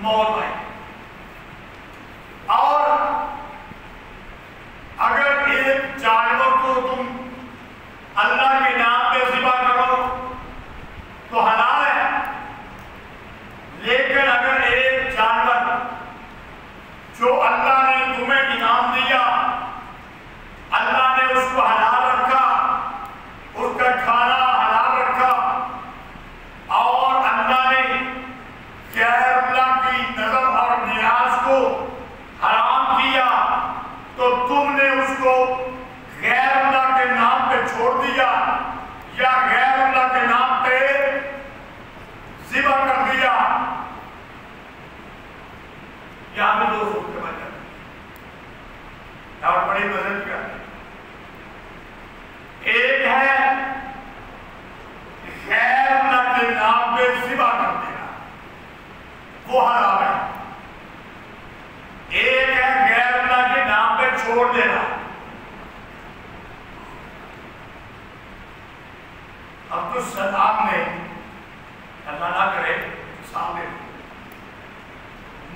موت آئی. اور اگر ایک جانور کو تم اللہ کے نام پہ ذبح کرو تو حلال ہے، لیکن اگر ایک جانور جو اللہ نے تمہیں انعام دیا، اللہ نے اس کو حلال رکھا، اس کا کھانا حلال رکھا، اور اللہ نے غیر اللہ کی نظر اور نیاز کو حرام کیا، تو تم نے اس کو غیر اللہ کے نام پہ چھوڑ دیا یا غیر اللہ کے نام پہ ذبح کر دیا. یہاں میں دو صورتیں بن جاتی ہیں اور بڑی مدد کیا. ایک ہے غیر اللہ کے نام پہ ذبح کر دینا، وہ حرام ہے. ایک ہے غیر اللہ کے نام پہ چھوڑ دینا. اب تو سامنے اللہ نہ کرے سامنے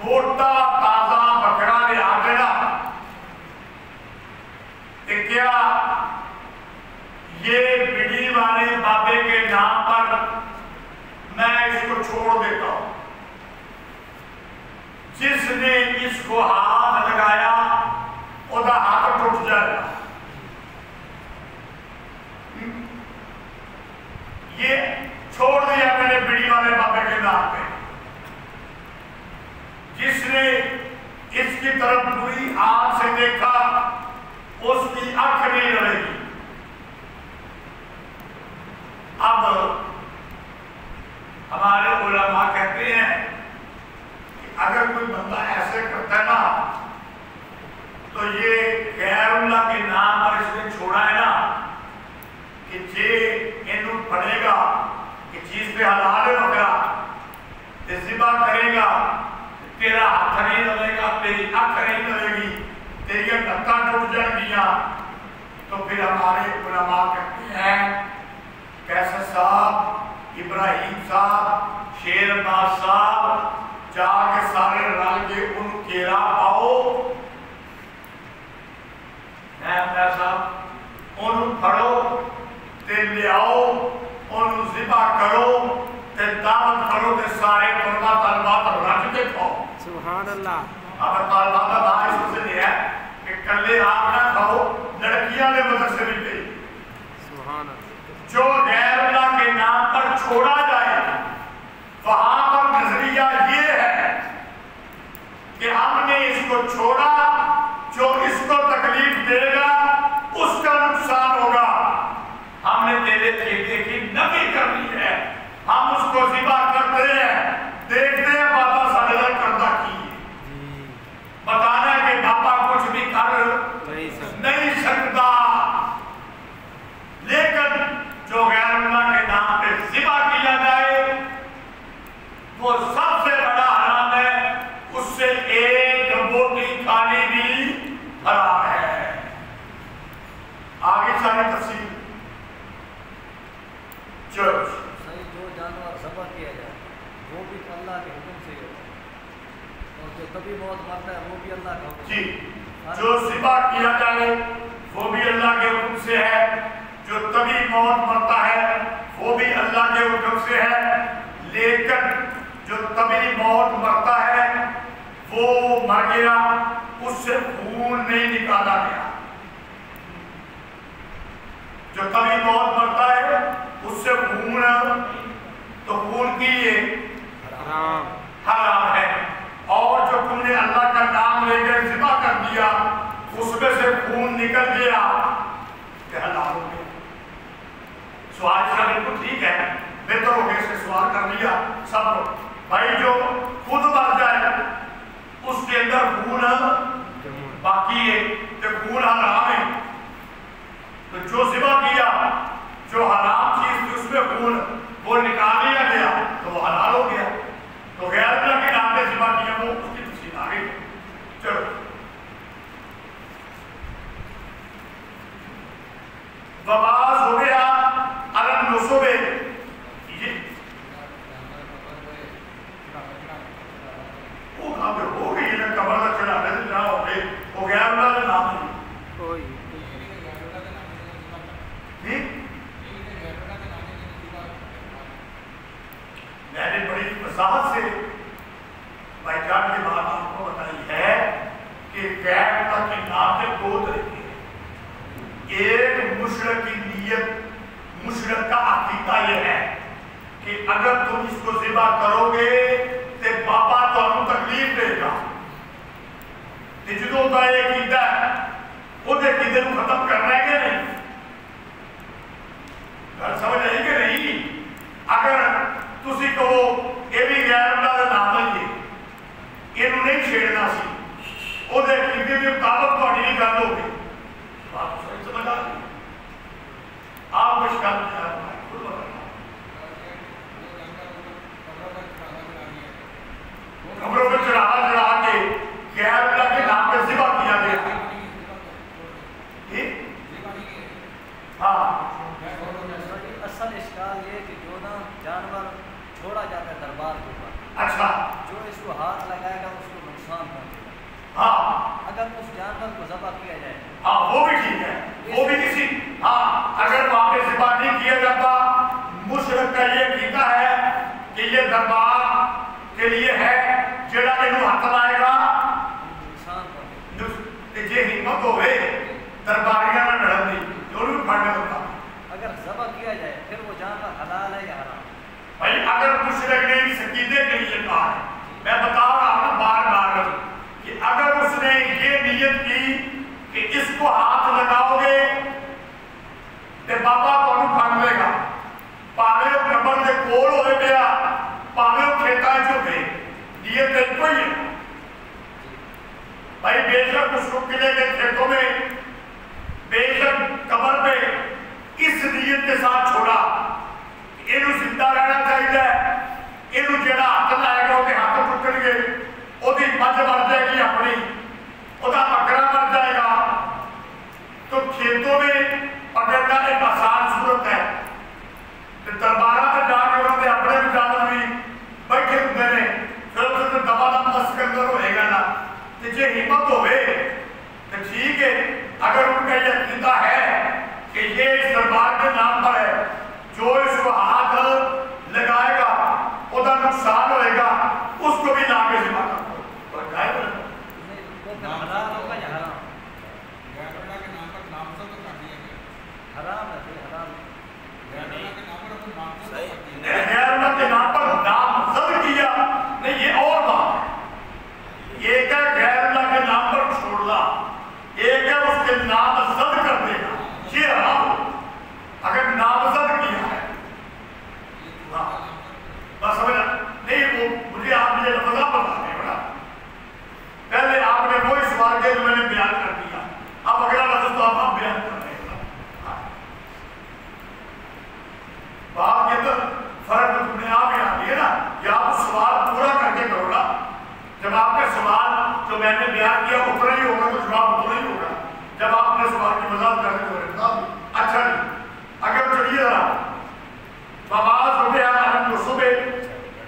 موٹا تازہ بکرا لے آ گیا کہ کیا یہ بڑی والے بابے کے نام پر میں اس کو چھوڑ دیتا ہوں. جس نے اس کو ہاتھ لگایا وہ ہاتھ ٹوٹ جائے گا. یہ چھوڑ دیا میں نے بڑی والے بابے کے نام پہ. جس نے اس کی طرف بری آنکھ سے دیکھا اس کی آنکھ نہیں لڑے گی. اب ہمارے علماء کہتے ہیں کہ اگر کوئی بندہ ایسے کرتا ہے نا تو یہ غیر اللہ کے نام پر اس نے چھوڑا ہے نا کہ انہوں پڑھے گا کہ چیز پہ حلال ہے بکرا، ذبح کرے گا، تیرا ہاتھ نہیں لگے گا، تیری آنکھ نہیں لگے گی، تیری نتاں ٹوٹ جائیں گیا. تو پھر ہمارے علماء کہتے ہیں کیسر صاحب، ابراہیم صاحب، شیر عباس صاحب جا کے سارے رل کے ان کیرا پاؤ، صاحب ان پڑھو تے لے آؤ، ان ذبح کرو تے دعوت کرو تے سارے طلبہ طالبات رکھ کے کھاؤ. سبحان اللہ. اب طالبات کا دعا اس سے یہ ہے کہ کلے آپ نہ کھاؤ، لڑکیاں نے مدرسے میں گئی. سبحان اللہ. جو غیر اللہ کے نام پر چھوڑا جائے وہاں پر نظریہ یہ ہے کہ ہم نے اس کو چھوڑا، جو اس کو تکلیف دے گا اس کا نقصان ہوگا. ہم نے تیرے ٹھیکے کی نفی کرنی ہے، ہم اس کو ذبح کرتے ہیں، دیکھتے ہیں بابا سالہ کردہ کی، بتانا ہے کہ بابا کچھ بھی کر نہیں سکتا. لیکن جو غیر اللہ کے نام پہ ذبح کیا جائے وہ سب سے بڑا حرام ہے، اس سے ایک بوٹی کھانی بھی حرام ہے. آگے ساری تفصیل جو جانور ذبح کیا جائے وہ بھی اللہ کے حکم سے ہوتا ہے، اور جو کبھی موت مرتا ہے وہ بھی اللہ کا حکم. جی، جو ذبح کیا جائے وہ بھی اللہ کے حکم سے ہے، جو تبھی موت مرتا ہے وہ بھی اللہ کے حکم سے ہے. لیکن جو تبھی موت مرتا ہے وہ مر گیا، اس سے خون نہیں نکالا گیا. جو تبھی موت مرتا ہے اس سے خون، تو خون کی یہ حرام ہے. اور جو تم نے اللہ کا نام لے کر ذبح کر دیا اس میں سے خون نکل گیا کہ حلال ہو گیا. سوال اس کا بالکل ٹھیک ہے، بہتر ہو گیا اس سے سوال کر لیا سب. بھائی جو خود مر جائے اس کے اندر خون باقی ہے تو خون حرام ہے. تو جو ذبح کیا جو حرام چیز تھی اس میں خون وہ نکال لیا گیا تو وہ حلال ہو گیا. تو غیر اللہ کے نام پہ ذبح کیا وہ اس کی تفصیل آ گئی. چلو وباس ہو گیا علم نصوبے. وضاحت سے بھائی جان کی بات آپ کو بتائی ہے کہ غیر اللہ کے نام کے دو طریقے ہیں. ایک مشرک کی نیت، مشرک کا عقیدہ یہ ہے کہ اگر تم اس کو ذبح کرو گے تو بابا تمہیں تکلیف دے گا. جدوں کا یہ عقیدہ ہے وہ عقیدے کو ختم کرنا ہے کہ نہیں؟ گل سمجھ آئی کہ نہیں؟ اگر تسی کہو یہ بھی غیر اللہ کا نام ہے، یہ نہیں چھیڑنا سی، وہ عقیدے کے مطابق تھوڑی نہیں گل ہوگی. بات سمجھ آ گئی؟ آپ کچھ گل قبروں پہ چڑھا کے غیر اللہ کے نام پہ ذبح کیا گیا. ہاں اصل اشکال یہ کہ جو نا جانور چھوڑا جاتا ہے دربار کے اوپر، اچھا جو اس کو ہاتھ لگائے گا اس کو نقصان پہنچے گا. ہاں اگر اس جانور کو ذبح کیا جائے ہاں وہ بھی ٹھیک ہے، وہ بھی کسی ہاں اگر وہاں پہ ذبح نہیں کیا جاتا، مشرک کا یہ عقیدہ ہے کہ یہ دربار کے لیے ہے، جڑا انہوں ہاتھ لائے گا نقصان پہنچے گا. جے ہمت ہوئے درباریاں نہ لڑن دی جو بھی پڑھنے ہوتا. اگر ذبح کیا جائے پھر وہ جانور حلال ہے یا حرام؟ بھائی اگر مشرک نے اس عقیدے کے لیے کہا ہے، میں بتا رہا ہوں بار بار کہ اگر اس نے یہ نیت کی کہ اس کو ہاتھ لگاؤ گے تو بابا تمہیں پھڑ لے گا، پاوے وہ قبر کے کول ہوئے پیا، پاوے وہ کھیتا ہے جو گئے، نیت ایک کوئی ہے. بھائی بے شک اس کو قلعے کے کھیتوں میں بے شک قبر پہ اس نیت کے ساتھ چھوڑا کہ انہوں زندہ رہنا چاہیے، انہوں جڑا ہاتھ لائے گا وہ ہاتھ ٹوٹن گے، وہ مجھ مر جائے گی اپنی، وہ بکرا مر جائے گا. تو کھیتوں میں پکڑنا ایک آسان صورت ہے. دربارہ میں جا کے انہوں نے اپنے جانور بھی بیٹھے ہوتے ہیں، پھر اسے دبا دم بس کے اندر ہوئے گا نا. تو جے ہمت ہوئے تو ٹھیک ہے، اگر ان کا یہ عقیدہ ہے کہ یہ اس دربار کے نام پر ہے، جو اس کو ہاتھ لگائے گا وہ دا نقصان ہوئے گا، اس کو بھی لا کے ذبح کر دو. وہ پھر حلال ہوگا یا حرام؟ غیر اللہ کے نام پر نامزد کر دیا گیا. حرام ہے پھر حرام. غیر اللہ کے نام پر اپنے نامزد کر دیا گیا. غیر اللہ کے نام پر نامزد کیا نہیں، یہ اور بات ہے. ایک ہے غیر اللہ کے نام پر چھوڑنا، ایک ہے اس کے نامزد کر دینا. یہ حرام ہو اگر نامزد کیا ہے. بس سمجھا نہیں؟ وہ مجھے آپ یہ لفظہ بتا رہے ہو نا، پہلے آپ نے وہی سوال کیا جو میں نے بیان کر دیا، اب اگلا لفظ تو آپ بیان کر رہے ہیں. بات کے اندر فرق تو تم نے آپ ہی آ ہے نا، یہ آپ سوال پورا کر کے کرو نا. جب آپ کے سوال جو میں نے بیان کیا اتنا ہی ہوگا تو جواب اتنا ہی ہوگا. جب آپ نے سوال کی وضاحت کرنے کو رکھا اچھا نہیں. اگر چلیے ذرا فواز ہو گیا ہم صبح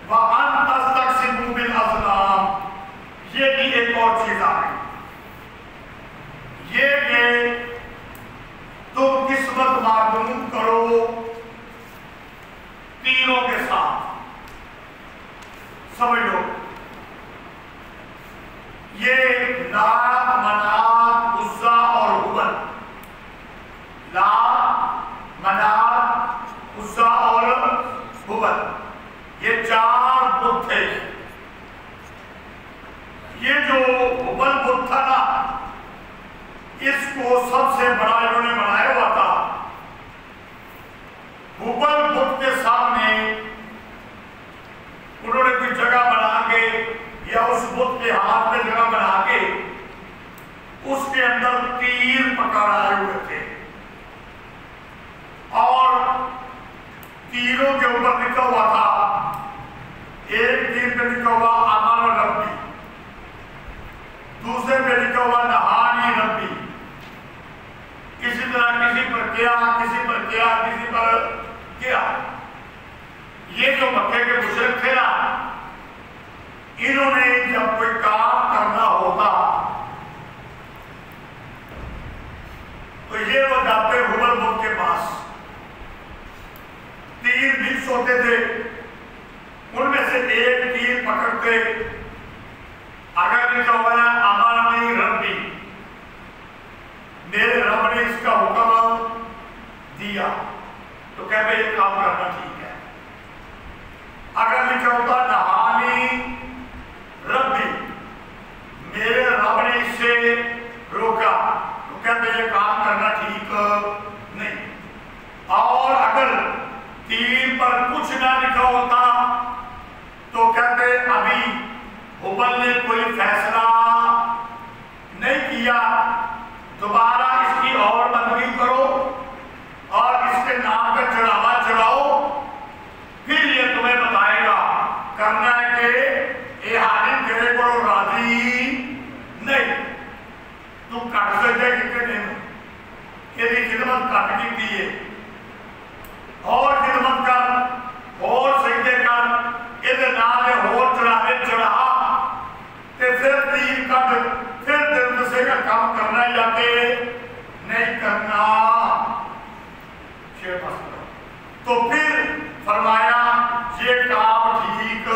وَأَن تَسْتَقْسِمُوا بِالْأَزْلَامِ، یہ بھی ایک اور چیز آ گئی، یہ کہ تم قسمت معلوم کرو تینوں کے ساتھ. سمجھ لو یہ لات منات عزا اور حبل، لات منات عزا اور حبل، یہ چار بت تھے. یہ جو حبل بت تھا نا، اس کو سب سے بڑا انہوں نے بنایا ہوا تھا. حبل بت کے سامنے انہوں نے کوئی جگہ بنا کے یا اس بت کے ہاتھ میں جگہ بنا کے اس کے اندر تیر پکڑائے ہوئے تھے، اور تیروں کے اوپر لکھا ہوا تھا، ایک تیر پہ لکھا ہوا امان ربی، دوسرے پہ لکھا ہوا نہانی ربی. کسی طرح کسی پر کیا، کسی پر کیا، کسی پر کیا. یہ جو مکے کے مشرک تھے نا، انہوں نے جب کوئی کام کرنا ہوتا تو یہ وہ جاتے حبل بت کے پاس، تیر 20 ہوتے تھے، ان میں سے سے ایک تیر پکڑتے، اگر لکھا ہوا ہے امرنی ربی، میرے رب نے اس کا حکم دیا، تو کہتے یہ کام کرنا ٹھیک ہے۔ اگر لکھا ہوتا نہانی ربی، میرے رب نے اس سے روکا، تو کہتے یہ کام کرنا ٹھیک نہیں۔ اور اگر تین پر کچھ نہ لکھا ہوتا تو کہتے ابھی حبل نے کوئی فیصلہ نہیں کیا، دوبارہ اس کی اور بندگی کرو اور اس کے نام پہ چڑھاوا چڑھاؤ، پھر یہ تمہیں بتائے گا کرنا ہے کہ اے حالم تیرے کو راضی نہیں، تم کٹ سکتے کتنے دن یہ خدمت کٹ کی دیئے اور خدمت کر اور سجدے کر یہ نام اور چڑھانے چڑھا تے پھر تیر کٹ پھر دل سے کا کام کرنا یا کہ نہیں کرنا شیر پاس تو پھر فرمایا یہ کام ٹھیک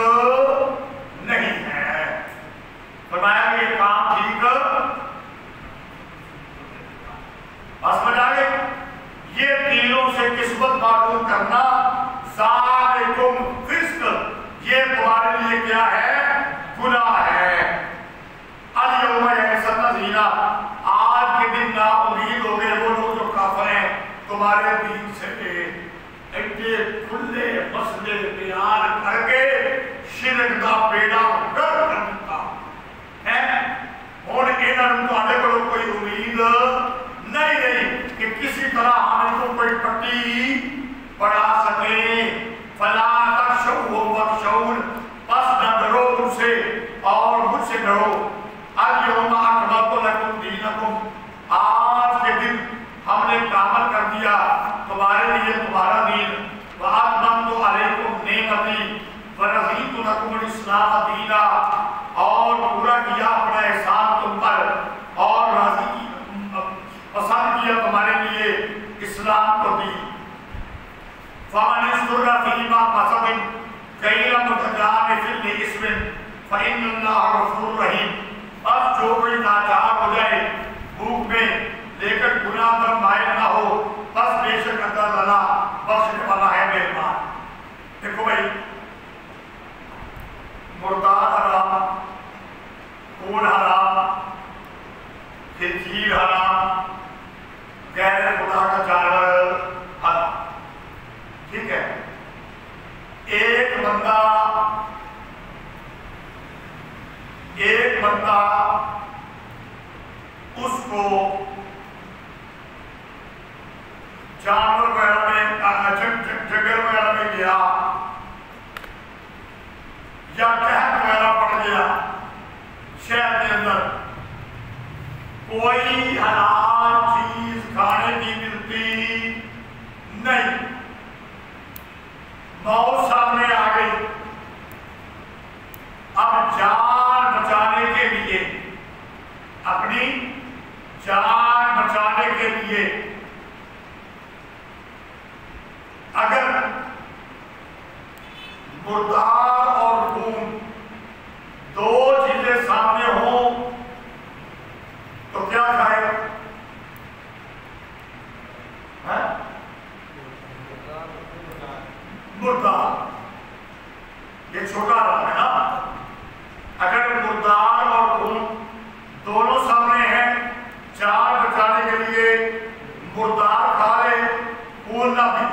نہیں ہے، فرمایا کہ یہ کام ٹھیک بس بجا گئے۔ یہ تیروں سے قسمت معلوم کرنا ذالکم فسق، یہ تمہارے لیے کیا ہے؟ گناہ ہے۔ الیوم یئس الذین، آج کے دن نا امید ہو گئے وہ لوگ جو کافر ہیں تمہارے دین سے، ایڈے کھلے مسئلے بیان کر کے شرک دا بیڑا گر کر دیتا ہے۔ اور انہوں نے کوئی امید نہیں رہی کہ کسی طرح ہمیں کو کوئی پٹی پڑھا سکے۔ فلا تخشوهم واخشون، پس نہ ڈرو ان سے اور مجھ سے ڈرو۔ الیوم اکملت لکم دینکم، آج کے دن ہم نے کامل کر دیا تمہارے لیے تمہارا دین۔ واتممت علیکم نعمتی ورضیت لکم الاسلام دینا، اور پورا کیا اپنا احسان تم پر اور راضی پسند کیا تمہارے لیے اسلام کو دی۔ فَمَنِ اسْتُرَّ فِي مَعْصِيَةٍ غَيْرَ مُتَجَانِفٍ لِإِثْمٍ فَإِنَّ اللَّهَ غَفُورٌ رَحِيمٌ، بس جو کوئی لاچار ہو جائے بھوک میں لیکن گناہ پر مائل نہ ہو، بس بے شک اللہ تعالیٰ بخشنے والا ہے مہربان۔ دیکھو بھائی، مردار حرام، خون حرام، خنزیر حرام، غیر خدا کا جانور حرام، ٹھیک ہے۔ ایک بندہ اس کو جانور وغیرہ میں جنگل وغیرہ میں گیا یا قحط وغیرہ پڑ گیا شہر کے اندر، کوئی حلال چیز کھانے کی ملتی نہیں، موت سامنے آ گئی، اب جان بچانے کے لیے، اپنی جان بچانے کے لیے اگر مردار اور خون دو چیزیں سامنے ہوں تو کیا کھائے؟ مردار، یہ چھوٹا رقم ہے نا۔ اگر مردار اور خون دونوں سامنے ہیں، جان بچانے کے لیے مردار کھا لے، خون نہ پی۔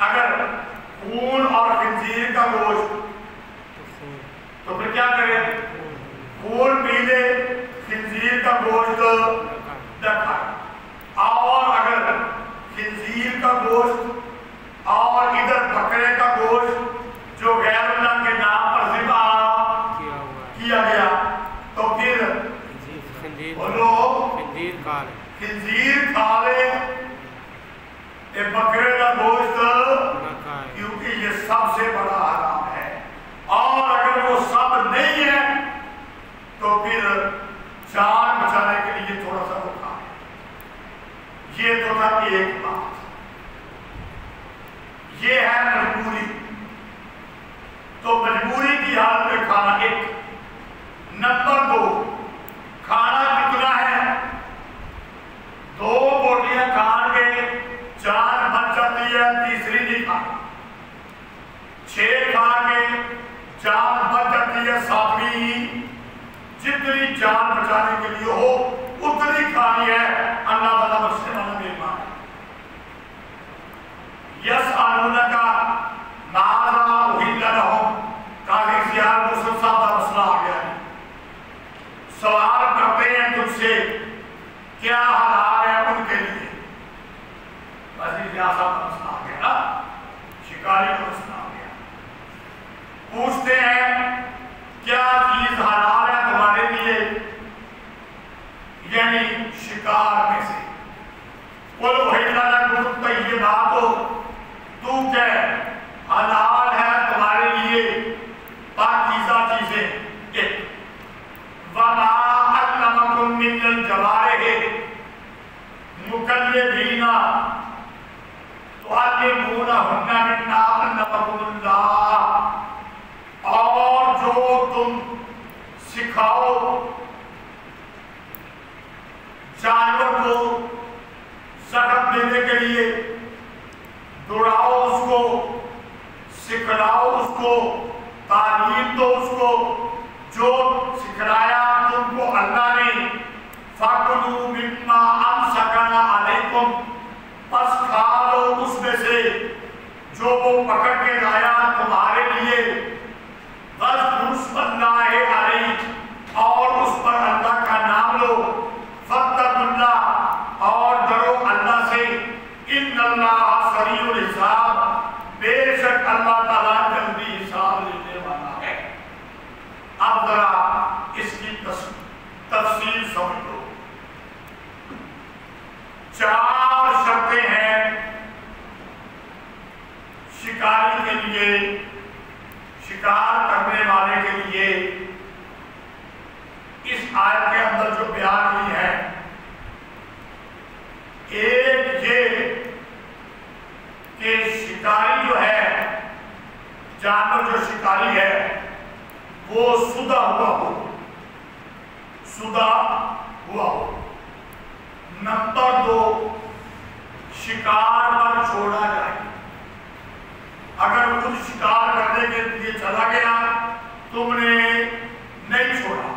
اگر خون اور خنزیر کا گوشت تو پھر کیا کرے؟ خون پی لے، خنزیر کا گوشت نہ کھائے۔ اور اگر خنزیر کا گوشت اور ادھر بکرے کا گوشت جو غیر اللہ کے نام پر ذبح کیا گیا تو پھر بولو خنزیر کھا لے، بکرے کا گوشت، کیونکہ یہ سب سے بڑا حرام ہے۔ اور اگر وہ سب نہیں ہے تو پھر جان بچانے کے لیے تھوڑا سا وہ کھا لے۔ یہ تو تھا ایک بات، یہ ہے مجبوری۔ تو اسی حالت میں کھانا ایک. نمبر 2 کھانا کتنا ہے؟ 2 بوٹیاں کھان کے جان بچ جاتی ہے، تیسری نہیں کھا. 6 کھا کے جان بچ جاتی ہے، 7ویں جتنی جان بچانے کے لیے ہو اتنی کھانی ہے. اللہ تعالیٰ بخشنے والا مہربان ہے. یسألونک ماذا احل لہم، قاضی زیاد مسلم صاحب کا مسئلہ آ گیا ہے. سوال کرتے ہیں تجھ سے کیا حلال ہے ان کے لیے. قاضی زیاد صاحب کا مسئلہ آ گیا نا، شکاری کا مسئلہ آ گیا. پوچھتے ہیں کیا چیز حلال ہے تمہارے لیے، یعنی شکار میں سے. قل احل لکم الطیبات، تو کہہ حلال ہے تمہارے لیے پاکیزہ چیزیں. ایک وما علمکم من الجوارح مکلبین تعلمونہن مما علمکم اللہ، اور جو تم سکھاؤ جانور کو زکات دینے کے لیے، دوڑاؤ اس کو، سکھلاؤ اس کو، تعلیم دو اس کو، جو سکھلایا تم کو اللہ نے. فَكُلُوا مِمَّا أَمْسَكَنَ عَلَيْكُمْ، پس کھا لو اس میں سے جو وہ پکڑ کے لایا تمہارے لیے. وَاذْكُرُوا اسْمَ اللَّهِ عَلَيْهِ، اور اس پر اللہ کا نام لو. فَاتَّقُوا اللَّهَ، اور ڈرو اللہ سے. إِنَّ اللَّهَ سَرِيعُ الْحِسَابِ، بے شک اللہ تعالیٰ جلدی حساب لینے والا ہے. اب ذرا اس کی تفصیل سمجھ لو. 4 شرطیں ہیں شکاری کے لیے، شکار کرنے والے کے لیے. اس آیت کے اندر جو بیان ہوئی ہے، ایک یہ کہ شکاری جو ہے، جانور جو شکاری ہے وہ سودہ ہوا ہو، سودہ ہوا ہو. نمبر 2 شکار پر چھوڑا جائے. اگر خود شکار کرنے کے لیے چلا گیا تم نے نہیں چھوڑا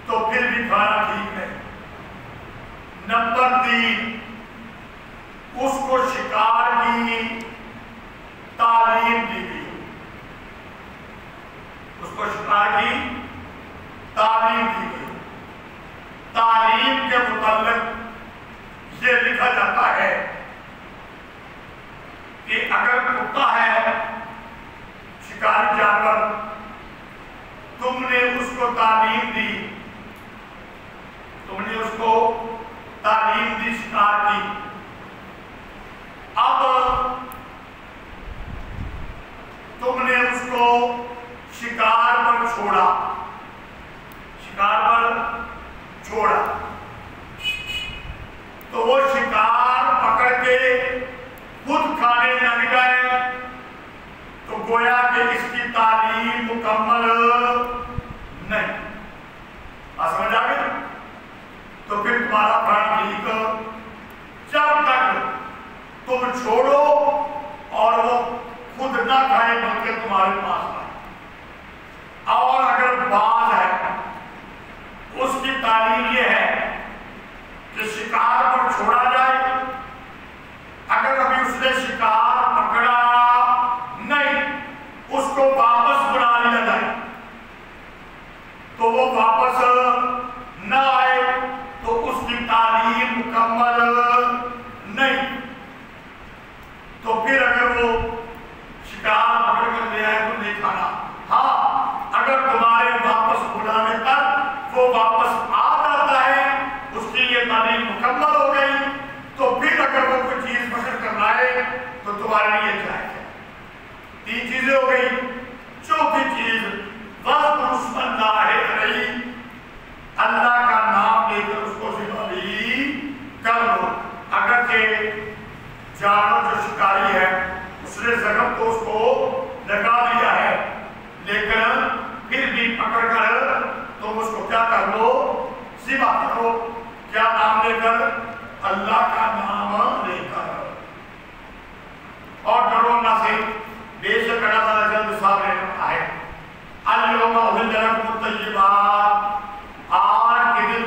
تو پھر بھی کھانا ٹھیک نہیں. نمبر 3 اس کو شکار کی تعلیم دی گئی، اس کو شکار کی تعلیم دی گئی. تعلیم کے متعلق یہ لکھا جاتا ہے کہ اگر کتا ہے شکاری جانور، تم نے اس کو تعلیم دی، تم نے اس کو تعلیم دی شکار کی. اب تم نے اس کو شکار پر چھوڑا، شکار پر چھوڑا تو وہ شکار پکڑ کے خود کھانے لگ گئے تو گویا کہ اس کی تعلیم مکمل نہیں. سمجھ آ گئی؟ تو پھر تمہارا کھانا ٹھیک. جب تک تم چھوڑو اور وہ خود نہ کھائے بلکہ تمہارے پاس آئے. اور اگر باز ہے اس کی تعلیم یہ ہے کہ شکار پر چھوڑا جائے، اگر ابھی اس نے شکار پکڑا نہیں اس کو واپس بلا لیا جائے تو وہ واپس نہ آئے تو اس کی تعلیم مکمل نہیں. تو پھر اگر وہ شکار پکڑ کر لے آئے تو نہیں کھانا. ہاں اگر تمہارے واپس بلانے پر وہ واپس آ جاتا ہے، اس کی یہ تعلیم مکمل ہو گئی، تو پھر اگر وہ کوئی چیز پکڑ کر لائے تو تمہارے لیے جائز ہے. 3 چیزیں ہو گئی. چوتھی چیز وَاذْكُرُوا اسْمَ اللَّهِ عَلَيْهِ، اللہ کا نام لے کر اس کو ذبح بھی کر لو. اگرچہ جانور جو شکاری ہے اس نے زخم تو اس کو لگا دیا ہے پکڑ کر تم اس کو کیا کر لو؟ ذبح کرو. کیا نام لے کر؟ اللہ کا نام لے کر. اور ڈرو نہ سے، بے شک اللہ تعالیٰ جلد صاحب رہنا ہے. اليوم احل لکم الطیبات، آج کے دن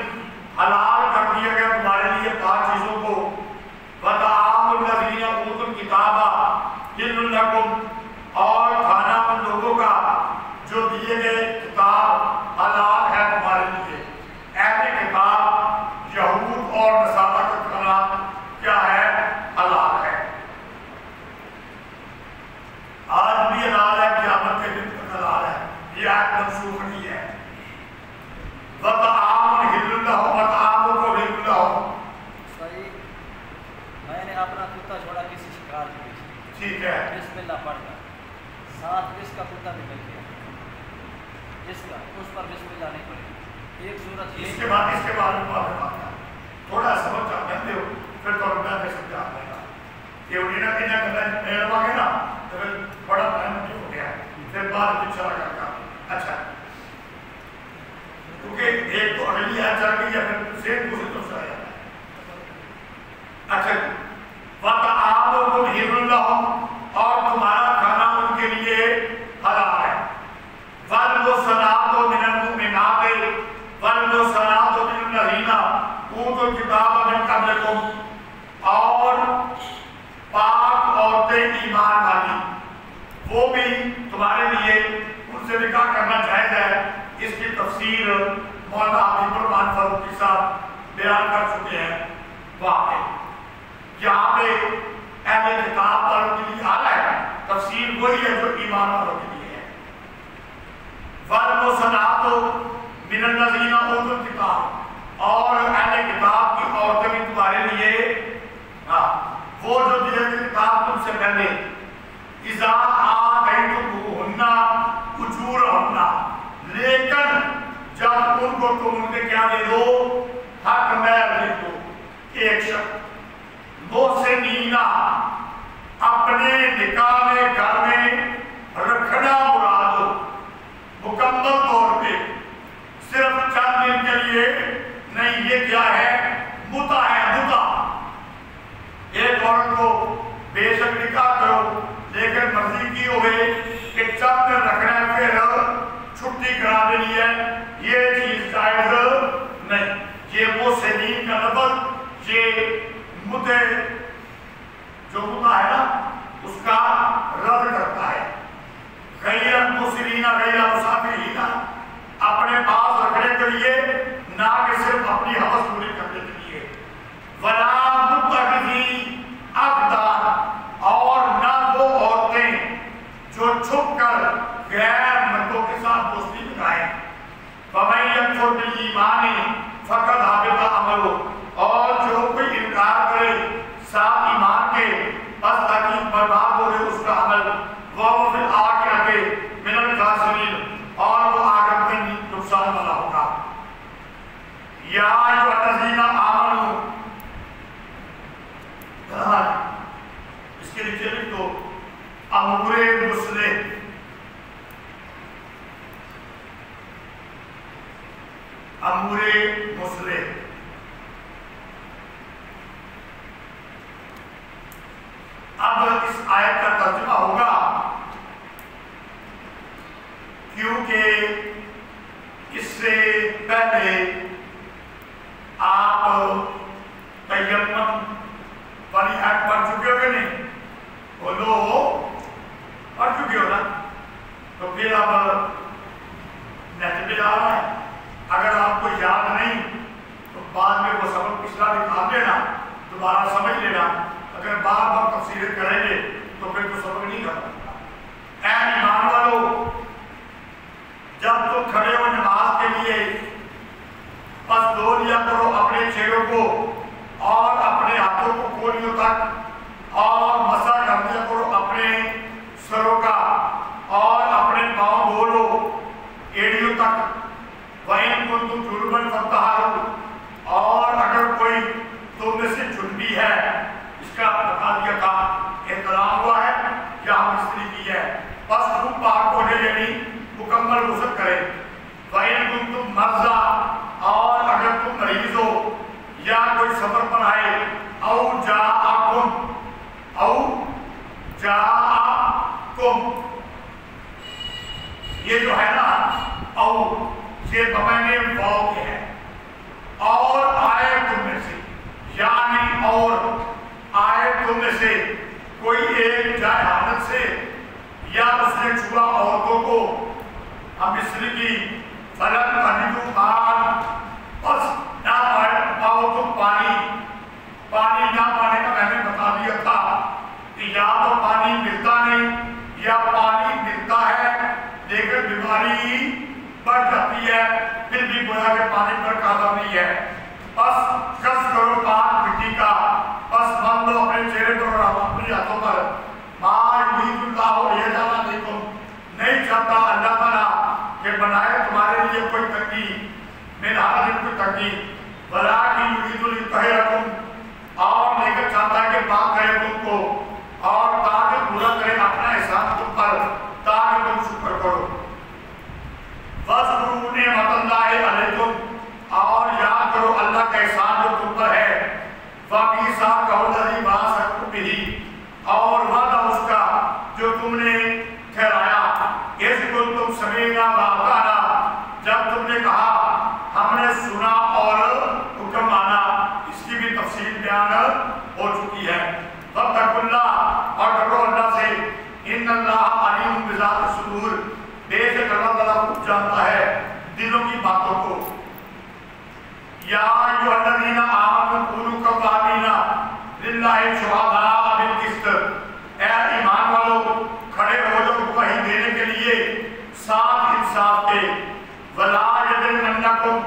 حلال کر دیا گیا تمہارے لیے پاک چیزوں کو. وطعام الذین اوتوا الکتاب حل لکم، اور کھانا ان لوگوں کا جو دیے گئے کتاب حلال ہے تمہارے لیے. اہل کتاب یہود اور نصارہ کا کھانا کیا ہے؟ حلال ہے. آج بھی حلال ہے، قیامت کے دن تک حلال ہے. یہ آیت منسوخ نہیں ہے. وطعام حل لہم وطعامکم حل لہم. صحیح. میں نے اپنا کتا چھوڑا کسی شکار کے پیچھے، ٹھیک ہے، بسم اللہ پڑھ کر، ساتھ اس کا کتا نکل گیا، اس کا اس پر بسم اللہ نہیں پڑھی. ایک صورت اس یہ کے بعد بات تھوڑا سمجھ جاتے ہو پھر تو میں نے سمجھا دے گا کہ انہیں نہ کہنا کہ میں لگا گیا نا تو پھر بڑا ٹائم نہیں ہو گیا، پھر بعد میں چلا کرتا. اچھا، کیونکہ ایک تو اگلی آیت چل گئی ہے، پھر سیم دوسری طرف سے آیا. اچھا، وطعامکم حل لہم، اور تمہارا کھانا ان کے لیے حلال ہے. والمحصنات من المؤمنات والمحصنات من الذین اوتوا الکتاب من قبلکم، اور پاک عورتیں ایمان والی وہ بھی تمہارے لیے، ان سے نکاح کرنا جائز ہے. اس کی تفسیر مولانا حبیب الرحمن فاروقی صاحب بیان کر چکے ہیں. واقعی یہاں پہ اہل کتاب والوں کے لیے آ رہا ہے، تفسیر وہی ہے جو ایمان والوں کے لیے ہے. والمحصنات من الذین اوتوا الکتاب، اور اہل کتاب کی عورتیں بھی تمہارے لیے، وہ جو دیے گئے کتاب تم سے پہلے، اذا آتیتموہن اجورہن، لیکن جب ان کو تم ان کے کیا دے دو؟ حق مہر دے دو. ایک شخص محسنین، اپنے نکاح میں گھر میں رکھنا مراد ہو، مکمل طور پہ، صرف چند دن کے لیے نہیں. یہ کیا ہے؟ متع ہے. متع ایک عورت کو بے شک نکاح کرو لیکن مرضی کی ہوئے کہ چند دن رکھنا ہے پھر چھٹی کرا دینی ہے، یہ چیز جائز نہیں. یہ محسنین کا لفظ یہ متع جو متع ہے نا اس کا رد کرتا ہے. غیر مسرین غیر مسافرین، اپنے پاس رکھنے کے لیے، نہ کہ صرف اپنی حوث پوری کرنے کے لیے. ولا متخذی اقدار، اور نہ وہ عورتیں جو چھپ کر غیر مردوں کے ساتھ دوستی نبھائیں. فمن یکفر بالایمان فقد حبط عملہ، اور جو کوئی انکار کرے ساتھ ایمان کے، بس تحقیق برباد ہو گئے اس کا عمل. وَهُوَ فِي الْآخِرَةِ مِنَ الْخَاسِرِينَ، اور وہ آخرت میں نقصان والا ہوگا. یا ایھا الذین آمنوا، اس کے نیچے لکھ دو امور مصلح. امور مصلح اب اس آیت کا ترجمہ ہوگا، کیونکہ اس سے پہلے آپ تیمم والی آیت پڑھ چکے ہو کہ نہیں؟ بولو، پڑھ چکے ہو نا؟ تو پھر اب نیٹ پہ آ رہا ہے. اگر آپ کو یاد نہیں تو بعد میں وہ سبق پچھلا نکال لینا، دوبارہ سمجھ لینا. اگر بار بار تفسیر کریں گے تو پھر تو سبق نہیں کر سکتا. اے ایمان والو، جب تم کھڑے ہو نماز کے لیے، بس دھو لیا کرو اپنے چہروں کو اور اپنے ہاتھوں کو کونیوں تک، اور مسح کر دیا کرو اپنے سروں کا، اور اپنے پاؤں دھو لو ایڑیوں تک. وَإِن كُنتُمْ جُنُبًا فَاطَّهَّرُوا، اور اگر کوئی تم میں سے جنبی ہے، اس کا بتا دیا تھا احترام ہوا ہے، یا ہم اس منکم، یہ جو ہے نا او یہ بمانے واو کے ہے، اور آئے تم میں سے، یعنی اور آئے تم میں سے کوئی ایک جائے حالت سے یا اس نے چھوا عورتوں کو ہم مصری کی فلن پنجو آن، بس نہ پاؤ تم پانی نہ پانے کا میں نے بتا دیا تھا کہ یا تو پانی ملتا نہیں یا پانی ملتا ہے لیکن بیماری بڑھ جاتی ہے، پھر بھی گویا کہ پانی پر قادر نہیں ہے۔ بس کس کرو پاک مٹی کا، بس بند لو اپنے چہرے پر اور اپنی ہاتھوں پر، ما یرید اللہ لیجعل علیکم، نہیں چاہتا اللہ تعالیٰ کہ بنائے تمہارے لیے کوئی تنگی، من حرج کوئی تنگی، ولکن یرید لیطہرکم، اور لیکن چاہتا ہے کہ پاک کرے تم کو اور تاکہ پورا کرے اپنا احسان تم پر، تاکہ تم شکر کرو۔ وَاذْكُرُوا نِعْمَتَ اللَّهِ عَلَيْكُمْ، اور یاد کرو اللہ کا احسان جو تم پر ہے، وَمِيثَاقَهُ الَّذِي وَاثَقْتُم بِهِ، اور وعدہ اس کا جو تم نے ٹھہرایا، اِذْ قُلْتُمْ سَمِعْنَا وَأَطَعْنَا، جب تم نے کہا ہم نے سنا اور حکم مانا، اس کی بھی تفصیل بیان ہو چکی ہے۔ وَاتَّقُوا اللَّهَ، اور ڈرو اللہ سے، إِنَّ اللَّهَ عَلِيمٌ بِذَاتِ الصُّدُورِ، بے شک اللہ تعالیٰ خوب جانتا ہے دلوں کی باتوں کو۔ یا ایھا الذین آمنوا کونوا قوامین للہ شہداء بالقسط، اے ایمان والو کھڑے ہو جاؤ گواہی دینے کے لیے ساتھ انصاف کے، ولا یجرمنکم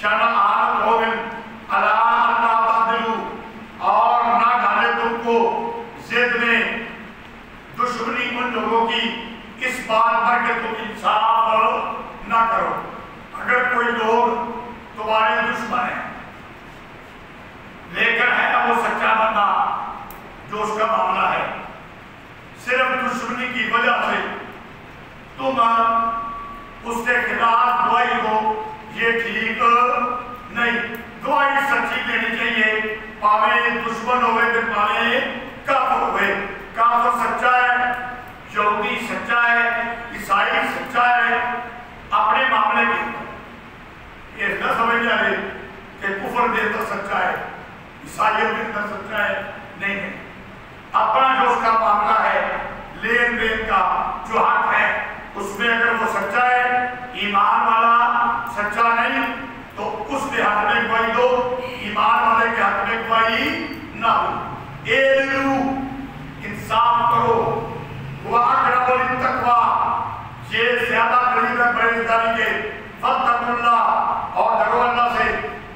شنآن قوم علی الا تعدلوا، اور نہ ڈالے تم کو ضد میں دشمنی ان لوگوں کی اس بات پر کہ تم انصاف نہ کرو۔ اگر کوئی لوگ تمہارے دشمن ہیں لیکن ہے وہ سچا بندہ جو اس کا معاملہ ہے، صرف دشمنی کی وجہ سے تم اس کے خلاف گواہی دو، یہ ٹھیک نہیں۔ گواہی سچی دینی چاہیے، پاوے دشمن ہوئے کہ پاوے کافر ہوئے۔ کافر سچا ہے، یہودی سچا ہے، عیسائی سچا ہے اپنے معاملے کے اندر، یہ نہ سمجھ جائے کہ کفر کے اندر سچا ہے، عیسائیت کے اندر سچا ہے، نہیں نہیں، اپنا جو اس کا معاملہ ہے لین دین کا جو حق ہے اس میں اگر وہ سچا ہے، ایمان والا سچا نہیں تو اس کے حق میں گواہی دو، ایمان والے کے حق میں گواہی نہ دو۔ اعدلوا، انصاف کرو، وَأَقْرَبُ لِلتَّقْوَىٰ، یہ زیادہ قریب ہے پرہیزگاری کے، فَاتَّقُوا اللَّهَ، اور ڈرو اللہ سے،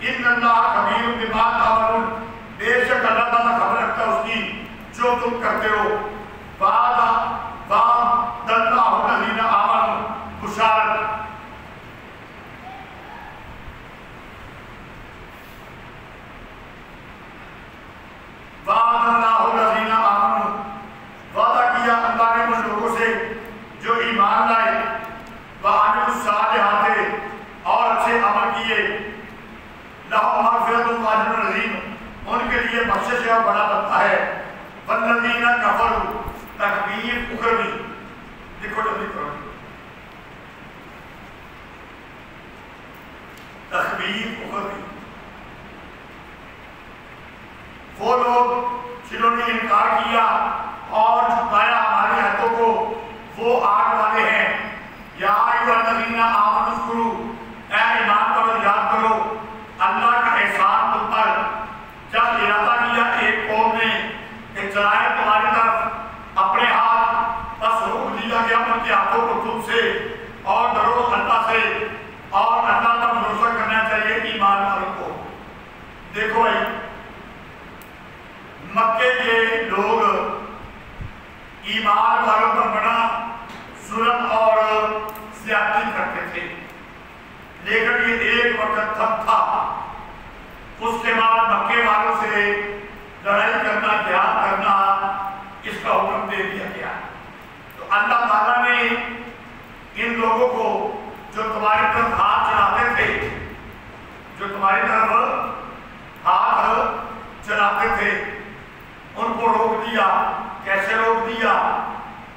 إِنَّ اللَّهَ خَبِيرٌ بِمَا تَعْمَلُونَ، بے شک اللہ تعالیٰ خبر رکھتا ہے اس کی جو تم کرتے ہو۔ وَعَدَ اللَّهُ الَّذِينَ آمَنُوا بُشَارَةً، وَعَدَ اللَّهُ الَّذِينَ آمَنُوا، وعدہ کیا اللہ نے ان لوگوں سے جو ایمان لائے، وَعَمِلُوا الصَّالِحَاتِ، اور اچھے عمل کیے، لَهُم مَغْفِرَةٌ وَأَجْرٌ عَظِيمٌ، ان کے لیے بخشش ہے اور بڑا بدلہ ہے۔ وَالَّذِينَ كَفَرُوا، تخفیف اخروی، دیکھو جلدی کرو، تخفیف اخروی، وہ لوگ جنہوں نے انکار کیا اور جھٹلایا ہماری آیتوں کو، وہ آگ والے ہیں۔ یا ایھا الذین آمنوا اذکروا، اے ایمان والو یاد کرو اللہ کا احسان تم پر، جب ارادہ کیا ایک قوم نے کہ چلائے تمہاری طرف اپنے ہاتھ، بس روک دیا گیا ان کے ہاتھوں کو تم سے، اور ڈرو اللہ سے، اور اللہ پر بھروسہ کرنا چاہیے ایمان والوں کو۔ دیکھو بھائی، مکے کے لوگ ایمان والوں پر بڑا ظلم اور زیادتی کرتے تھے، لیکن یہ ایک وقت تھا، اس کے بعد مکے والوں سے لڑائی کرنا، جہاد کرنا، اس کا حکم دے دیا گیا۔ تو اللہ تعالیٰ نے ان لوگوں کو جو تمہاری طرف ہاتھ چلاتے تھے، جو تمہاری طرف ہاتھ چلاتے تھے، ان کو روک دیا۔ کیسے روک دیا؟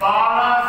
12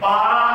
12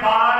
12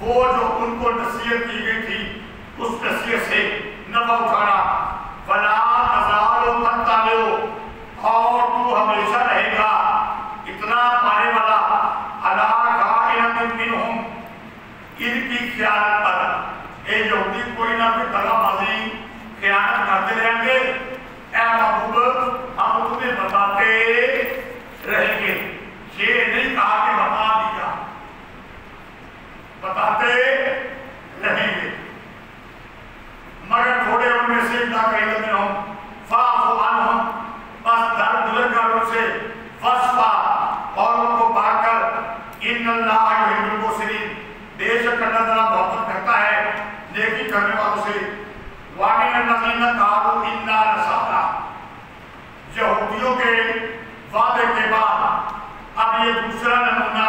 وہ جو ان کو نصیحت کی گئی تھی اس نصیحت سے نفع اٹھانا. فلا تزال تطلع، اور تو ہمیشہ رہے گا اتنا پانے والا، علی خائنۃ منہم، ان کی خیانت پر. اے یہودی کوئی نہ کوئی دغا بازی خیانت کرتے رہیں گے، اے محبوب ہم تمہیں بتاتے رہیں گے. یہ نہیں کہا کہ بتا دیا، بتاتے رہیں گے. مگر تھوڑے ان میں سے اللہ کہیں لگے ہوں فاعف عنہم، بس در گزر کر ان سے، فاصفح، اور ان کو بھاگ کر، ان اللہ یحب المحسنین، بے شک اللہ تعالیٰ محبت کرتا ہے نیکی کرنے والوں سے. وَمِنَ الَّذِينَ قَالُوا إِنَّا نَصَارَىٰ، یہودیوں کے وعدے کے بعد اب یہ دوسرا نمونہ،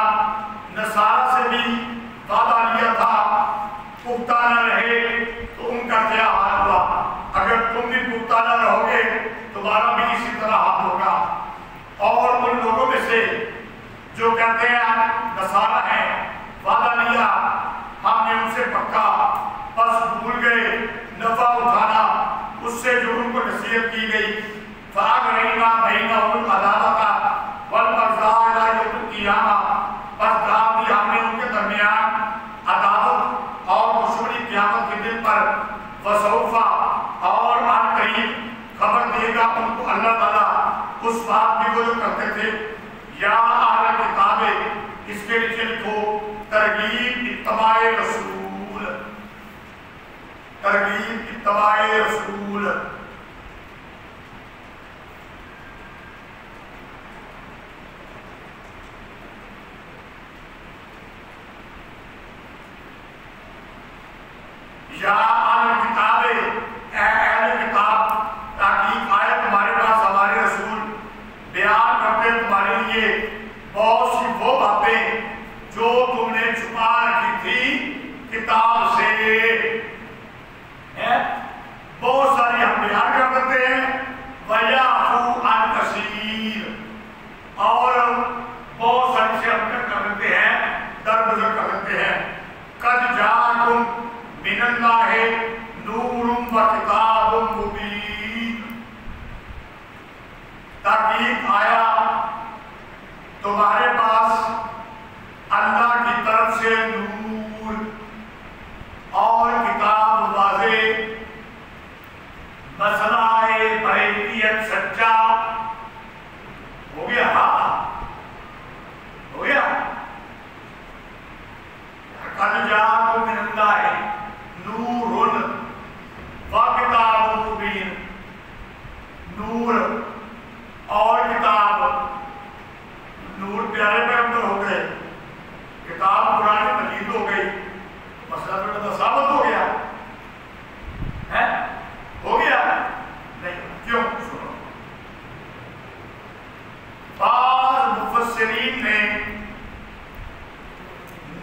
نصارہ سے بھی وعدہ لیا تھا پختہ نہ رہے تو ان کا کیا حال ہوا. اگر تم بھی پختہ نہ رہو گے تمہارا بھی اسی طرح حال ہوگا. اور ان لوگوں میں سے جو کہتے ہیں نصارہ ہیں، وعدہ لیا ہم نے ان سے پکا، بس بھول گئے نفع اٹھانا اس سے جو ان کو نصیحت کی گئی. فَأَغْرَيْنَا بَيْنَهُمُ الْعَدَاوَةَ وَالْبَغْضَاءَ إِلَىٰ يَوْمِ الْقِيَامَةِ، بس ڈال دی ہم نے ان کے درمیان عداوت اور دشمنی قیامت کے دن پر. وَسَوْفَ، اور عن قریب خبر دے گا ان کو اللہ تعالیٰ اس بات کی وہ جو کرتے تھے. یا اہل کتاب، اس کے نیچے لکھو ترغیب اتباع رسول، ترغیب اتباع رسول. یا اہل کتاب، اے اہل کتاب، تاکہ آئے تمہارے پاس ہمارے رسول، بیان کرتے تمہارے لیے بہت سی وہ باتیں جو تم نے چھپا رکھی تھی کتاب سے. بہت ساری ہم بیان کر دیتے ہیں. وَيَعْفُو عَنْ كَثِيرٍ، اور بہت ساری سے ہم کر دیتے ہیں، درگزر کر دیتے ہیں. قَدْ جَاءَكُمْ مِنَ اللَّهِ نُورٌ وَكِتَابٌ مُبِينٌ، تاکہ آیا تمہارے پاس اللہ کی طرف سے نور اور کتاب واضح، مسئلہ بریلیت سچا. ہو گیا؟ ہاں ہو گیا. قَدْ جَاءَكُم مِّنَ اللَّهِ نُورٌ وَكِتَابٌ مُبِينٌ، نور اور کتاب. نور پیارے پیغمبر ہو گئے، کتاب قرآن مجید ہو گئی، مسئلہ تو ثابت ہو گیا ہے. ہو گیا نہیں؟ کیوں؟ سنو، بعض مفسرین نے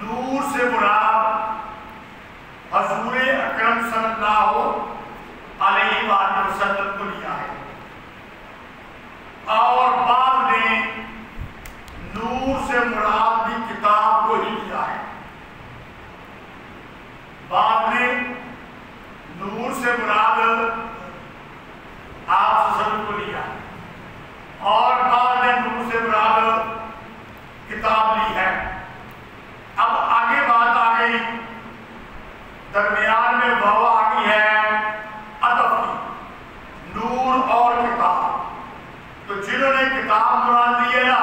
نور سے مراد حضور اکرم صلی اللہ علیہ وآلہ وسلم کو لیا ہے، اور بعض نے نور سے مراد بھی کتاب کو ہی لیا ہے. بعض نے نور سے مراد آپ وسلم کو لیا، اور بعض نے نور سے مراد کتاب لی ہے. اب آگے بات آ گئی، درمیان میں واو آ گئی ہے عطف کی، نور اور کتاب. تو جنہوں نے کتاب مراد لی ہے نا،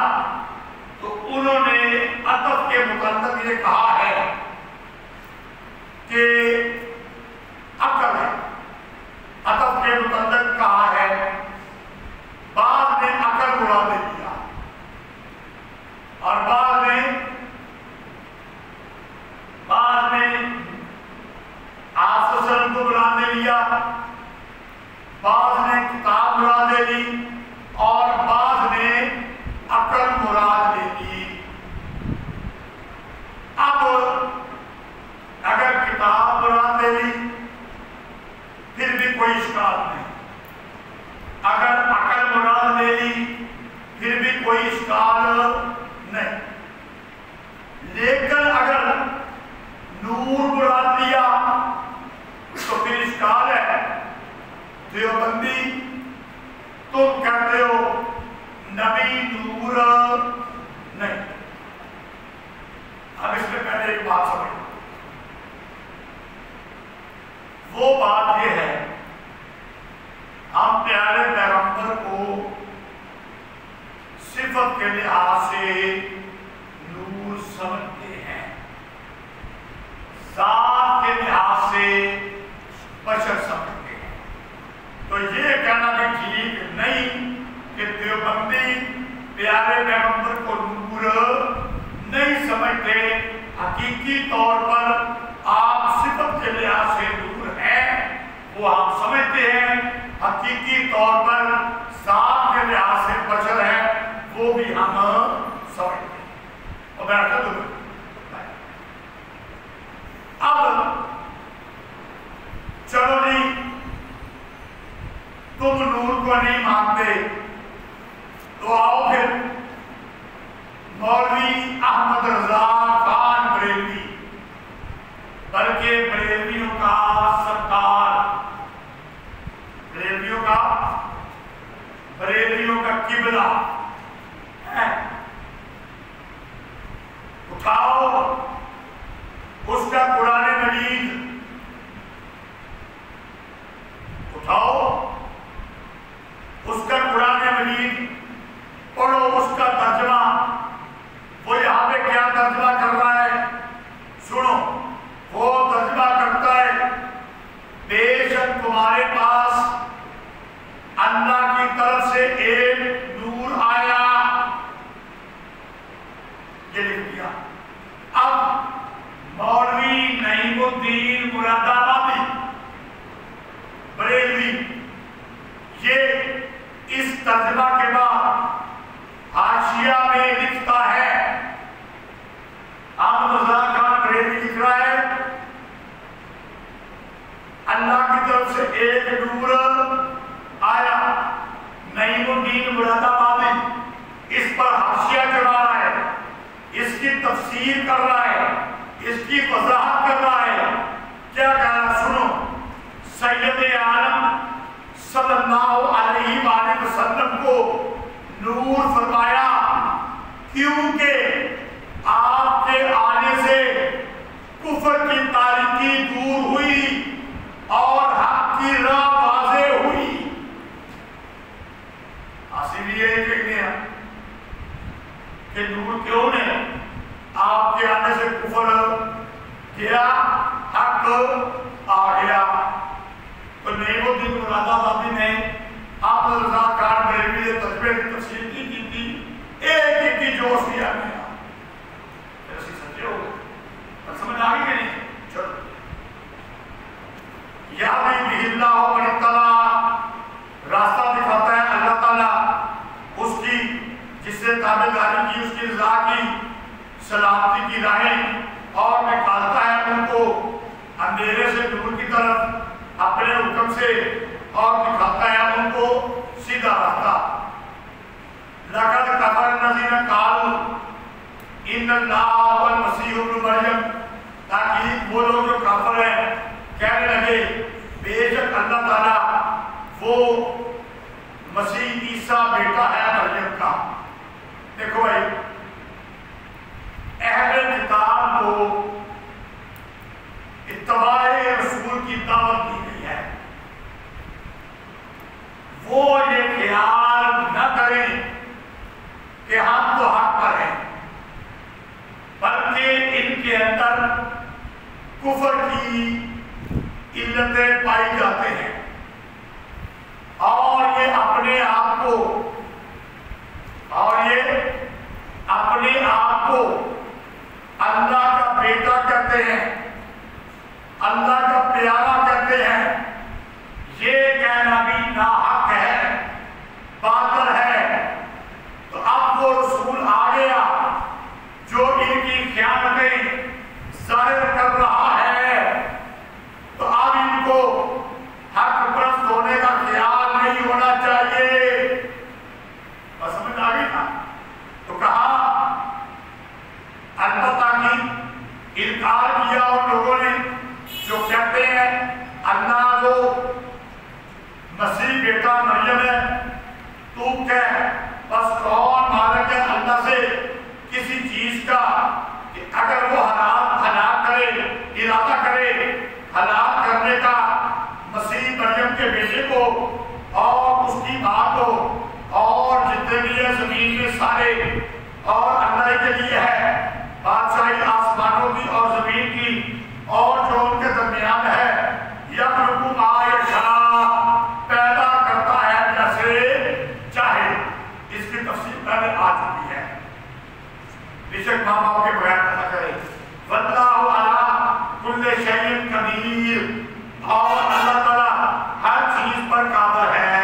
تو انہوں نے عطف کے متعلق یہ کہا ہے کہ عقل ہے. عطف کے متعلق کہا ہے، بعض نے عقل مراد لیا اور بعض نے آپ وسلم کو مراد لیا، بعض نے کتاب مراد لی اور بعض نے عقل مراد لے لی. اب اگر کتاب مراد لے لی پھر بھی کوئی اشکال نہیں، اگر عقل مراد لے لی پھر بھی کوئی اشکال نہیں. لیکن اگر نور کے لحاظ سے نور سمجھتے ہیں، ذات کے لحاظ سے بشر سمجھتے ہیں۔ تو یہ کہنا بھی ٹھیک نہیں کہ دیوبندی پیارے پیغمبر کو نور نہیں سمجھتے۔ حقیقی طور پر آپ صفت کے لحاظ سے نور ہیں، وہ ہم سمجھتے ہیں، حقیقی طور پر ذات کے لحاظ سے بشر ہیں، وہ بھی ہم سمجھتے ہیں۔ اور میں رکھتا دوں اب چلو جی تم نور کو نہیں مانتے تو آؤ پھر مولوی احمد رضا خان بریلوی، بلکہ بریلویوں کا سردار، بریلویوں کا قبلہ ہے، اٹھاؤ اس کا قرآن مجید، اٹھاؤ اس کا قرآن مجید، پڑھو اس کا ترجمہ۔ وہ یہاں پہ کیا ترجمہ کر رہا ہے سنو، وہ ترجمہ کرتا ہے بے شک تمہارے پاس اللہ کی طرف سے ایک نور آیا، یہ لکھ دیا۔ اب مولوی نعیم الدین مراد آبادی بریلوی یہ اس ترجمہ کے بعد حاشیہ میں لکھتا ہے، احمد رضا خان بریلوی لکھ رہا ہے اللہ کی طرف سے ایک نور آیا، نعیم الدین مراد آبادی اس پر حاشیہ چڑھا رہا ہے، اس کی تفسیر کر رہا ہے، اس کی وضاحت کر رہا ہے۔ کیا کہا سنو، سید عالم صلی اللہ علیہ وآلہ وسلم کو نور فرمایا کیونکہ آپ کے آنے سے کفر کی تاریکی دور ہوئی اور حق کی راہ واضح ہوئی۔ حاصل یہ کہنے ہیں کہ نور کیوں نے آپ کے آنے سے کفر کیا، حق آ گیا۔ تو نعیم الدین مراد آبادی نے احمد رضا خان بریلوی نے ترجمے کی تفسیر کی تھی، ایک کی جوش لیا گیا، ایسی سچے ہو گئے، پر سمجھ آگئی کہ نہیں؟ چلو یہاں بھی اللہ من تعالیٰ راستہ دکھاتا ہے اللہ تعالیٰ اس کی جس سے تابعداری کی، اس کی رضا کی، سلامتی کی راہیں، اور نکالتا ہے ان کو اندھیرے سے نور کی طرف اپنے حکم سے، اور دکھاتا ہے ان کو سیدھا راستہ۔ لقد کفر الذین قالوا ان اللہ والمسیح ابن مریم، تاکہ وہ لوگ جو کافر ہیں کہنے لگے بے شک اللہ تعالیٰ وہ مسیح عیسیٰ بیٹا ہے مریم کا۔ دیکھو بھائی اہل کتاب کو اتباع رسول کی دعوت دی گئی ہے، وہ یہ خیال نہ کریں کہ ہم تو حق پر ہیں، بلکہ ان کے اندر کفر کی علتیں پائی جاتے ہیں، اور یہ اپنے آپ کو اللہ کا بیٹا کہتے ہیں، اللہ کا پیارا کہتے ہیں۔ یہ کہنا بھی ناحق ہے، باطل ہے۔ تو اب وہ رسول آ گیا جو ان کی خیانتیں ظاہر کر رہا ہے، تو اب ان کو حق پرست ہونے کا خیال نہیں ہونا چاہیے۔ بس سمجھ آ گئی نا؟ تو کہا البتہ کی انکار کیا ان لوگوں نے جو کہتے ہیں اللہ وہ مسیح بیٹا مریم ہے، تو کہہ بس کون مالک ہے اللہ سے کسی چیز کا کہ اگر وہ ہلاک کرے، ارادہ کرے ہلاک کرنے کا مسیح مریم کے بیٹے کو اور اس کی ماں کو اور جتنے بھی ہیں زمین میں سارے کی اور جو ان کے درمیان ہے، یخلق ما یشاء، پیدا کرتا ہے جیسے چاہے. اس کی تفصیل پہلے آ چکی ہے. بیشک ماں باپ کے بغیر نہ کرے. واللہ علی کل شیء قدیر، اور اللہ تعالیٰ ہر چیز پر قادر ہے.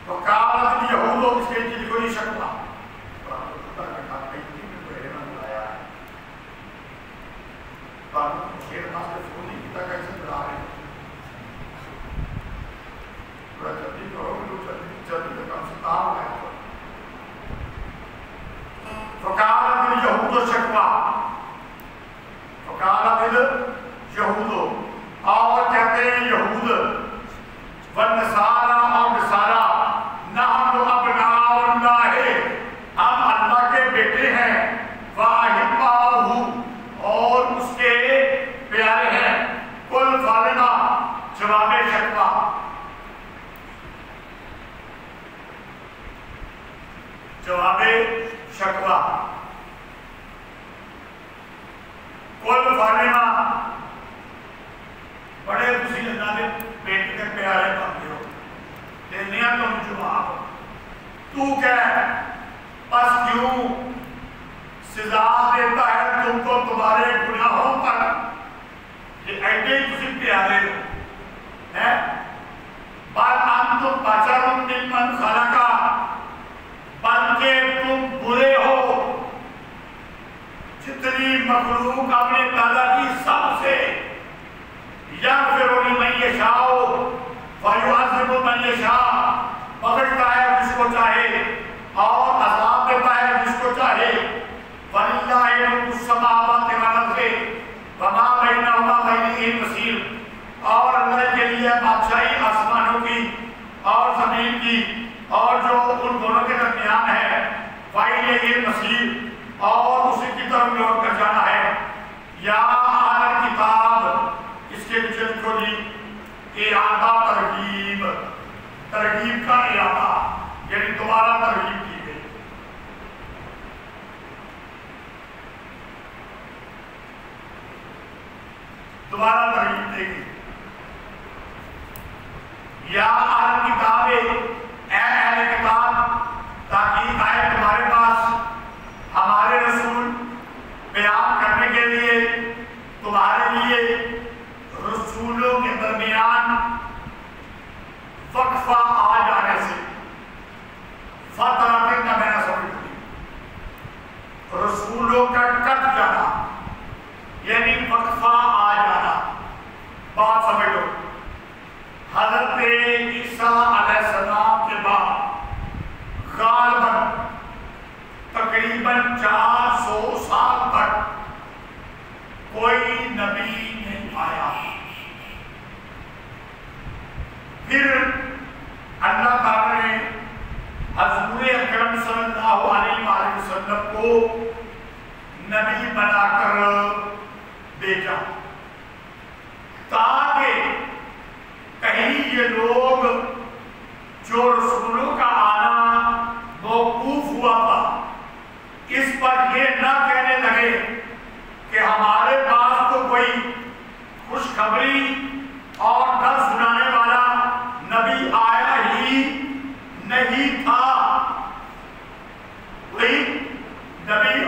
وقالت اليهود، اس کے جل کو نہیں شکوا فقالت اليهود شکوا، فقالت اليهود، اور کہتے ہیں یہود، والنصارى اور نصارى، نحن ابناء اللہ، ہم اللہ کے بیٹے ہیں، واحباؤہ، اور اس کے پیارے ہیں. کل فالنا، جواب شکوا. جواب شکوا. کل فالنا، بڑے خوشی اللہ کے بیٹے کے پیارے بنتے ہو، دنیا تم جواب. تو کہہ پس کیوں سزا دیتا ہے تم کو تمہارے گناہوں پر، یہ ایڈے کسی پیارے ہو. بل انتم بشر ممن خلق، بلکہ تم برے ہو جتنی مخلوق آپ نے پیدا کی سب سے. یغفر لمن یشاء ویعذب من یشاء، بخشتا ہے جس کو چاہے اور عذاب دیتا ہے جس کو چاہے. وَلِلَّهِ مُلْكُ السَّمَاوَاتِ وَالْأَرْضِ وَمَا بَيْنَهُمَا إِلَيْهِ الْمَصِيرُ، اور اللہ کے لیے بادشاہی آسمانوں کی اور زمین کی اور جو ان دونوں کے درمیان ہے. وَإِلَيْهِ الْمَصِيرُ، اور اسی کی طرف لوٹ کر جانا ہے. یا اہل الکتاب، اس کے نیچے لکھو جی اعادہ ترغیب، ترغیب کا اعادہ، یعنی دوبارہ ترغیب کی گئی. دوبارہ ترغیب دے گی. یا اہل کتاب، اے اہل کتاب، تاکہ آئے تمہارے پاس ہمارے رسول بیان کرنے کے لیے، تمہارے لیے رسولوں کے درمیان وقفہ آ جانے سے. فترہ کا میں نے سمجھ لی، رسولوں کا کٹ جانا یعنی وقفہ آ جانا. بات سمجھ لو، حضرت عیسیٰ علیہ السلام کے بعد غالباً تقریباً 400 سال تک کوئی نبی نہیں آیا. پھر اللہ تعالیٰ نے حضور اکرم صلی اللہ علیہ وآلہ وسلم کو نبی بنا کر بھیجا، تاکہ کہیں یہ لوگ جو رسولوں کا آنا موقوف ہوا تھا، اس پر یہ نہ کہنے لگے کہ ہمارے پاس تو کوئی خوشخبری اور ڈر سنانے والا نبی آیا ہی نہیں تھا. کوئی نبی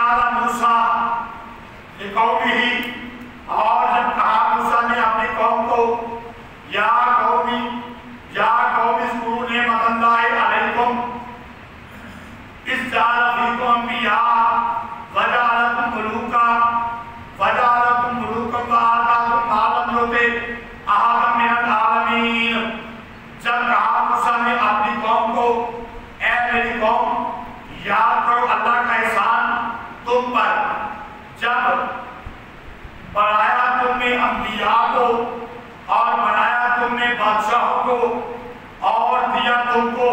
قال موسیٰ لقومہ، اور جب کہا موسیٰ نے اپنی قوم کو یا قوم اذکروا نعمت اللہ علیکم اذ جعل فیکم انبیاء وجعلکم ملوکا وآتاکم ما لم یؤت احدا من العالمین۔ جب کہا موسیٰ نے اپنی قوم کو اے میری قوم یاد کرو اللہ کا احسان تم پر، جب بنایا تم نے انبیاء کو اور بنایا تم نے بادشاہوں کو اور دیا تم کو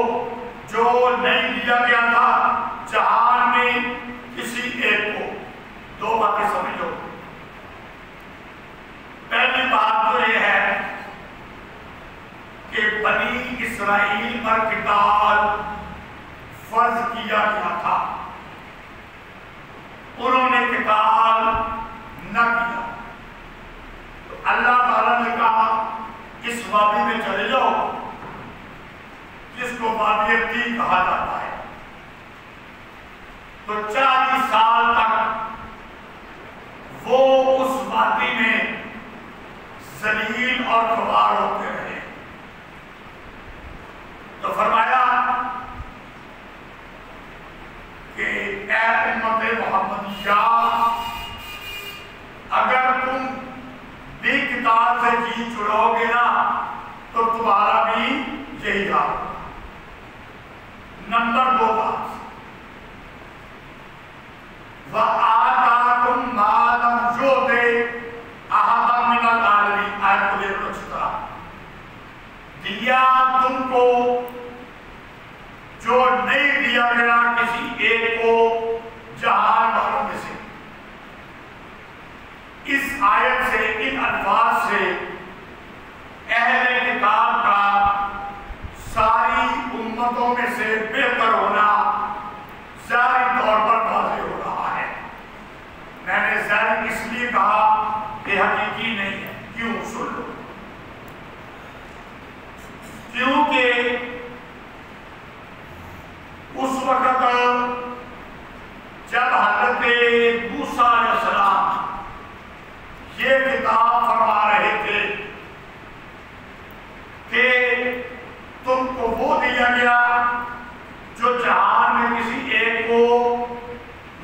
جو نہیں دیا گیا تھا جہان میں کسی ایک کو۔ دو باتیں سمجھو۔ پہلی بات تو یہ ہے کہ بنی اسرائیل پر قتال فرض کیا گیا تھا، انہوں نے قتال نہ کیا، تو اللہ تعالیٰ نے کہا اس وادی میں چلے جاؤ جس کو وادی تیہ کہا جاتا ہے۔ تو 40 سال تک وہ اس وادی میں ذلیل اور خوار ہوتے رہے۔ تو فرمایا کہ اے امت محمدیہ، اگر تم بھی قتال سے جی چھڑاؤ گے نا تو تمہارا بھی یہی حال ہوگا۔ نمبر 2 بات، وَآتَاكُمْ مَا لَمْ یُؤْتِ أَحَدًا مِنَ الْعَالَمِينَ، آیت کو دیکھ لو اچھی طرح، دیا تم کو جو نہیں دیا گیا کسی ایک کو جہان والوں میں سے۔ اس آیت سے، ان الفاظ سے اہل کتاب کا ساری امتوں میں سے بہتر ہونا ظاہری طور پر واضح ہو رہا ہے۔ میں نے ظاہر اس لیے کہا کہ حقیقی نہیں ہے۔ کیوں؟ سن لو۔ کیونکہ اس وقت جب حضرت موسیٰ علیہ السلام یہ کتاب فرما رہے تھے کہ تم کو وہ دیا گیا جو جہان میں کسی ایک کو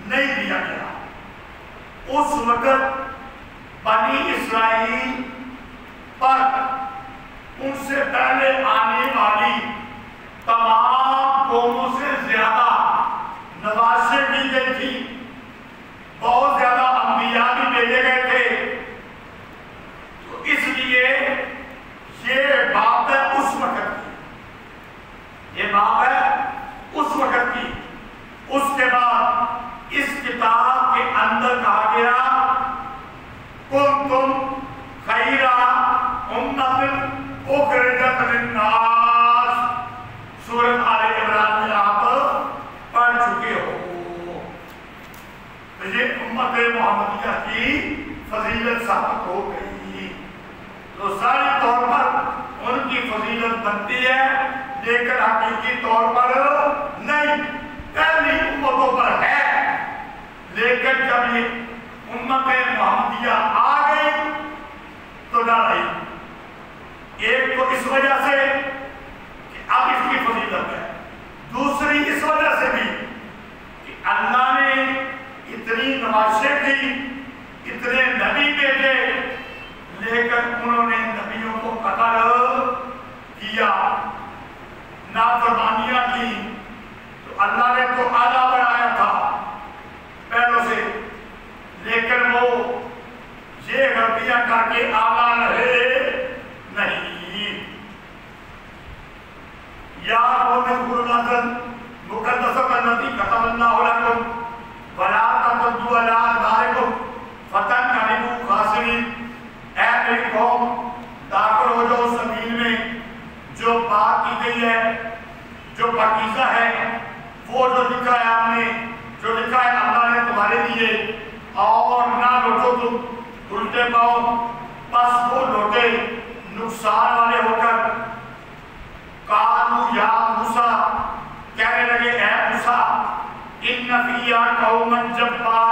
نہیں دیا گیا، اس وقت بنی اسرائیل پر ان سے پہلے آنے والی تمام قوموں سے زیادہ نوازشیں کی گئی تھی، بہت زیادہ انبیاء بھی بھیجے گئے تھے۔ تو اس لیے یہ بات ہے اس وقت کی، یہ بات ہے اس وقت کی۔ اس کے بعد اس کتاب کے اندر کہا گیا کنتم خیر امۃ اخرجت للناس، سورۃ آل عمران میں آپ پڑھ چکے ہو۔ تو یہ امت محمدیہ کی فضیلت ثابت ہو گئی۔ تو ظاہری طور پر ان کی فضیلت بنتی ہے، لیکن حقیقی طور پر نہیں، پہلی امتوں پر ہے۔ لیکن جب یہ امت محمدیہ آ گئی تو نہ رہی۔ ایک تو اس وجہ سے کہ اب اس کی فضیلت ہے، دوسری اس وجہ سے بھی کہ اللہ نے اتنی نوازشیں کی، اتنے نبی بھیجے، لیکن انہوں نے نبیوں کو قتل کیا، نافرمانیاں کی۔ تو اللہ نے تو اعلیٰ بنایا تھا پہلوں سے، لیکن وہ یہ غلطیاں کر کے اعلیٰ رہے نہیں۔ یا قوم اذکروا نعمت مقدسۃ التي كتب الله لكم ولا ترتدوا على ادباركم فتنقلبوا خاسرین۔ اے میری قوم، داخل ہو جاؤ زمین میں جو بات کی گئی ہے، جو پاکیزہ ہے، وہ جو لکھا ہے ہم نے، جو لکھا ہے اللہ نے تمہارے لیے، اور نہ لوٹو تم الٹے پاؤں۔ بس وہ لوٹے نقصان والے ہو کر، قالوا یا موسیٰ، کہنے لگے اے موسیٰ ان فیہا قوما جبارین،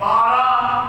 12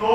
2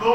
2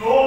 2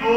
2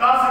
10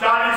40